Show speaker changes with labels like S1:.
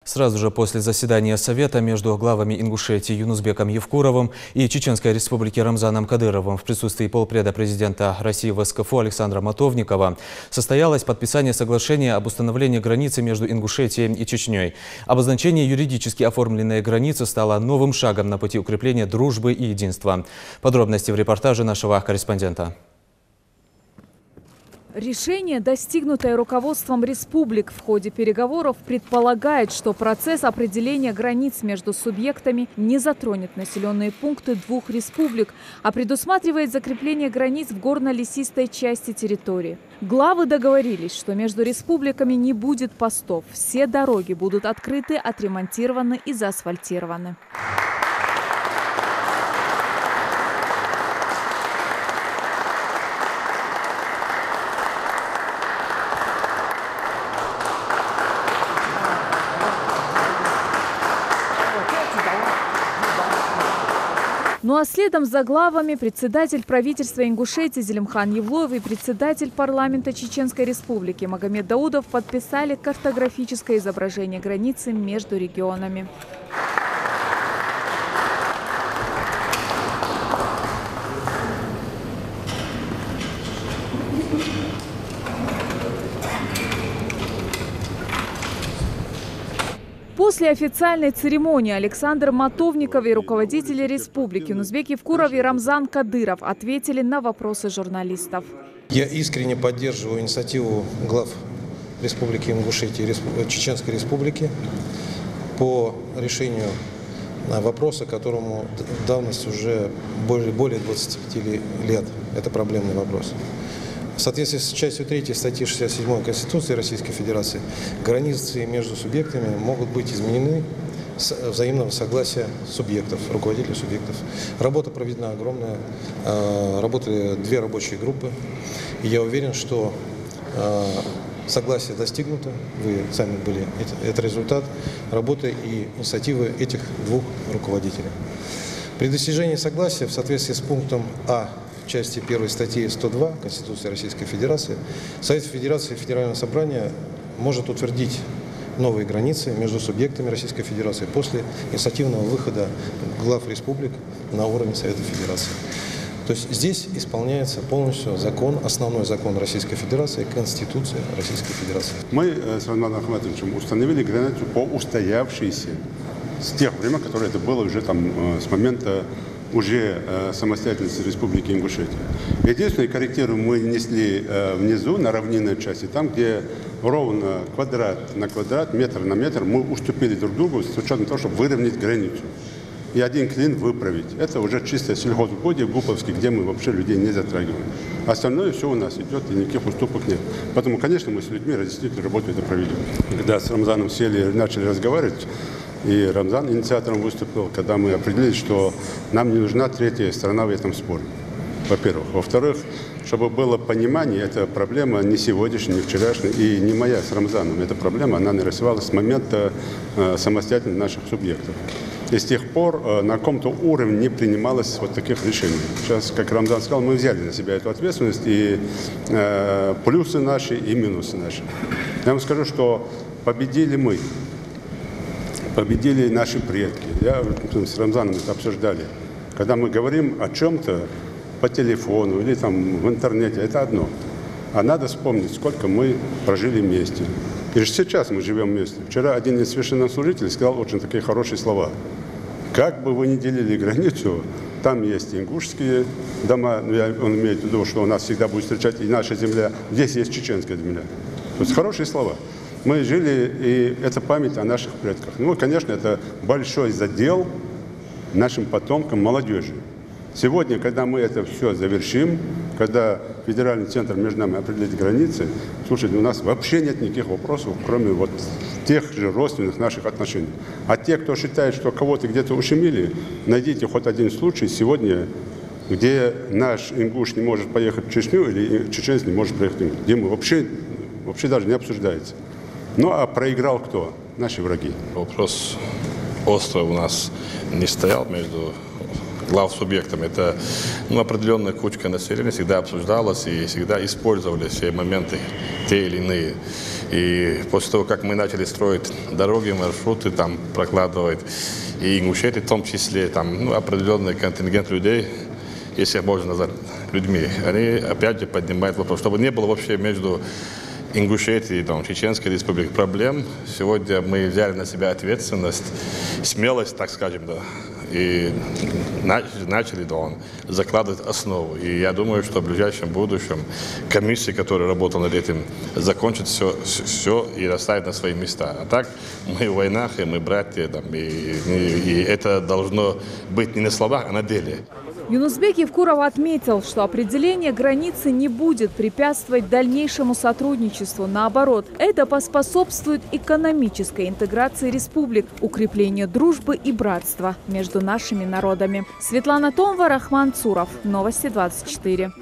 S1: Сразу же после заседания Совета между главами Ингушетии Юнусбеком Евкуровым и Чеченской Республики Рамзаном Кадыровым в присутствии полпреда президента России в СКФУ Александра Матовникова состоялось подписание соглашения об установлении границы между Ингушетией и Чечней. Обозначение юридически оформленной границы стало новым шагом на пути укрепления дружбы и единства. Подробности в репортаже нашего корреспондента.
S2: Решение, достигнутое руководством республик в ходе переговоров, предполагает, что процесс определения границ между субъектами не затронет населенные пункты двух республик, а предусматривает закрепление границ в горно-лесистой части территории. Главы договорились, что между республиками не будет постов. Все дороги будут открыты, отремонтированы и заасфальтированы. Ну а следом за главами председатель правительства Ингушетии Зелимхан Евлоев и председатель парламента Чеченской Республики Магомед Даудов подписали картографическое изображение границы между регионами. После официальной церемонии Александр Матовников и руководители республики Юнусбек Евкуров и Рамзан Кадыров ответили на вопросы журналистов.
S3: Я искренне поддерживаю инициативу глав Республики Ингушетии и Чеченской Республики по решению вопроса, которому давность уже более 25 лет. Это проблемный вопрос. В соответствии с частью 3 статьи 67 Конституции Российской Федерации границы между субъектами могут быть изменены с взаимного согласия субъектов, руководителей субъектов. Работа проведена огромная, работали 2 рабочие группы. И я уверен, что согласие достигнуто, вы сами были, это результат работы и инициативы этих 2 руководителей. При достижении согласия в соответствии с пунктом А части 1 статьи 102 Конституции Российской Федерации, Совет Федерации и Федерального собрания может утвердить новые границы между субъектами Российской Федерации после инициативного выхода глав республик на уровень Совета Федерации. То есть здесь исполняется полностью закон, основной закон Российской Федерации, Конституция Российской Федерации.
S4: Мы с Рамзаном Ахматовичем установили границу по устоявшейся с тех времен, которые это было уже там с момента уже самостоятельности Республики Ингушетия. Единственное, корректиру мы внесли внизу, на равнинной части, там, где ровно квадрат на квадрат, метр на метр, мы уступили друг другу с учетом того, чтобы выровнять границу. И один клин выправить. Это уже чистое сельхозугодие Гуповский, где мы вообще людей не затрагиваем. Остальное все у нас идет, и никаких уступок нет. Поэтому, конечно, мы с людьми действительно работу это проведем. Когда с Рамзаном сели и начали разговаривать, и Рамзан инициатором выступил, когда мы определили, что нам не нужна третья сторона в этом споре, во-первых. Во-вторых, чтобы было понимание, эта проблема не сегодняшняя, не вчерашняя и не моя с Рамзаном. Эта проблема, она нарисовалась с момента самостоятельности наших субъектов. И с тех пор на каком-то уровне не принималось вот таких решений. Сейчас, как Рамзан сказал, мы взяли на себя эту ответственность, и плюсы наши, и минусы наши. Я вам скажу, что победили мы. Победили наши предки. Я с Рамзаном это обсуждали. Когда мы говорим о чем-то по телефону или там в интернете, это одно. А надо вспомнить, сколько мы прожили вместе. И сейчас мы живем вместе. Вчера один из священнослужителей сказал очень такие хорошие слова. Как бы вы ни делили границу, там есть ингушские дома, он имеет в виду, что у нас всегда будет встречать и наша земля, здесь есть чеченская земля. То есть хорошие слова. Мы жили, и это память о наших предках. Ну, конечно, это большой задел нашим потомкам, молодежи. Сегодня, когда мы это все завершим, когда федеральный центр между нами определит границы, слушайте, у нас вообще нет никаких вопросов, кроме вот тех же родственных наших отношений. А те, кто считает, что кого-то где-то ущемили, найдите хоть один случай сегодня, где наш ингуш не может поехать в Чечню или чеченец не может проехать в Ингуш, где мы вообще даже не обсуждается. Ну, а проиграл кто? Наши враги.
S5: Вопрос остро у нас не стоял между главсубъектами. Это определенная кучка населения всегда обсуждалась и всегда использовались все моменты, те или иные. И после того, как мы начали строить дороги, маршруты, там прокладывать, и Ингушетия в том числе, там, определенный контингент людей, если их можно назвать людьми, они опять же поднимают вопрос, чтобы не было вообще между Ингушетией и Чеченской Республикой проблем. Сегодня мы взяли на себя ответственность, смелость, так скажем, да, и начали закладывать основу. И я думаю, что в ближайшем будущем комиссия, которая работала над этим, закончит все и расставит на свои места. А так мы в войнах, и мы братья, и это должно быть не на словах, а на деле.
S2: Юнусбек Евкуров отметил, что определение границы не будет препятствовать дальнейшему сотрудничеству. Наоборот, это поспособствует экономической интеграции республик, укреплению дружбы и братства между нашими народами. Светлана Томова, Рахман Цуров. Новости 24.